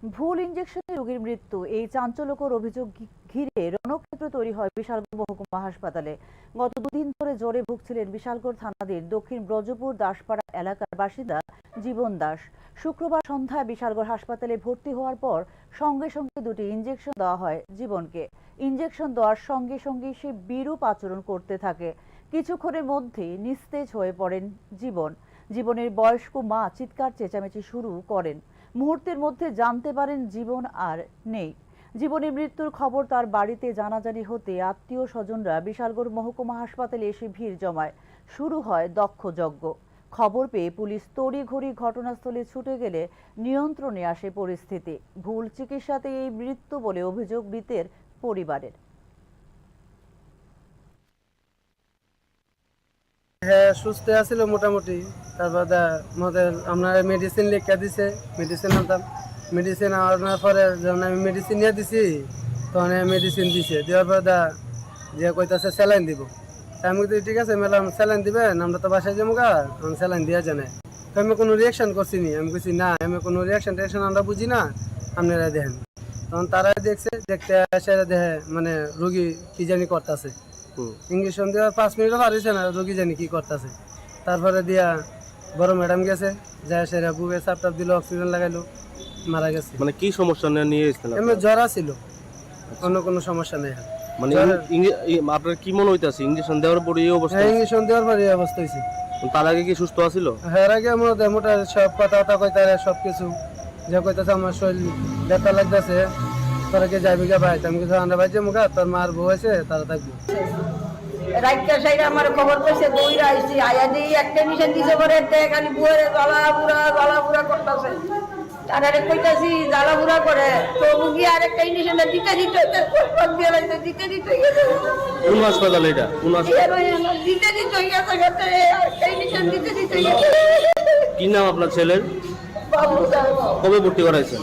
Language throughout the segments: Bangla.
ভুল ইনজেকশনে রোগীর মৃত্যু, এই চাঞ্চল্যকর অভিযোগ ঘিরে রণক্ষেত্র তৈরি হয় বিশালগড় মহকুমা হাসপাতালে। গত দুদিন ধরে জ্বরে ভুগছিলেন বিশালগড় থানাধীন দক্ষিণ ব্রজপুর দাসপাড়া এলাকার বাসিন্দা জীবন দাস। শুক্রবার সন্ধ্যায় বিশালগড় হাসপাতালে ভর্তি হওয়ার পর সঙ্গে সঙ্গে দুটি ইনজেকশন দেওয়া হয় জীবনকে। ইনজেকশন দেওয়ার সঙ্গে সঙ্গে সে বিরূপ আচরণ করতে থাকে। কিছুক্ষণের মধ্যেই নিস্তেজ হয়ে পড়েন জীবনের বয়স্ক মা চিৎকার চেঁচামেচি শুরু করেন। মুহূর্তের মধ্যে জানতে পারেন জীবন আর নেই। জীবনের মৃত্যুর খবর তার বাড়িতে জানাজানি হতে আত্মীয় স্বজনরা বিশালগড় মহকুমা হাসপাতালে এসে ভিড় জমায়। শুরু হয় দক্ষযজ্ঞ। খবর পেয়ে পুলিশ তড়িঘড়ি ঘটনাস্থলে ছুটে গেলে নিয়ন্ত্রণে আসে পরিস্থিতি। ভুল চিকিৎসাতে এই মৃত্যু বলে অভিযোগ মৃতের পরিবারের। হ্যাঁ, সুস্থ আছিল মোটামুটি। তারপর আমরা মেডিসিন লিখে দিছে, মেডিসিন আনতাম। মেডিসিন আনার পরে যখন আমি মেডিসিন নিয়ে দিছি তখন মেডিসিন দিছে, দেওয়ার পর যে কইতাছে স্যালাইন দিব। আমি বলছি ঠিক আছে ম্যাডাম স্যালাইন দিবেন, আমরা তো বাসায় যাবো গা, স্যালাইন দেওয়া জানে। তো আমি কোনো রিয়াকশন করছি নি, আমি বলছি না আমি কোনো রিয়াকশন আমরা বুঝি না, আপনারা দেখেন। তখন তারা দেখতে এসে দেখে মানে রুগী কি জানি করতেছে। ইঞ্জেকশন দেওয়ার 5 মিনিটও পারিছে না, রোগী জানি কি করতেছে। তারপরে দিয়া বড় ম্যাডাম গেছে, যায় সেরা বুকে চাপ দিল, অক্সিজেন লাগাইলো, মারা গেছে। মানে কি সমস্যা নিয়ে এসেছিলেন? এমনি জ্বর ছিল, অন্য কোনো সমস্যা নেই। মানে আপনার কি মনে হইতাছে ইঞ্জেকশন দেওয়ার পরে এই অবস্থা? ইঞ্জেকশন দেওয়ার পরে এই অবস্থা হয়েছে। তার আগে কি সুস্থ আছিল? হ্যাঁ, আগে মোটা সব কথা কইতারে সবকিছু যে কইতাছে আমার শরীর ব্যথা লাগতেছে, তোরা কে যাবি গা ভাই? আমি কিছু আন্ডা ভাই যে মুখা তোর মার বউ আছে তারা থাকবে। রাইটটা সাইডে আমার খবর পেয়েছে, দৌড়া আইছি, আয়া দিয়ে একটা মিশন দিছে পরে খালি বুয়ারে জ্বালা বুড়া করতেছে। তারা কইতাছি জ্বালা বুড়া করে তো মুগি আর একটা ইঞ্জেকশন দিতে কোন হাসপাতাল এটা? কোন হাসপাতাল? কি নাম আপনার ছেলের? কবে ভর্তি করাইছেন?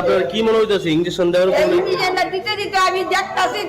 আপনার কি মনে হইতেছে ইঞ্জেকশন দেওয়ার পরে? দিতে আমি দেখতাছি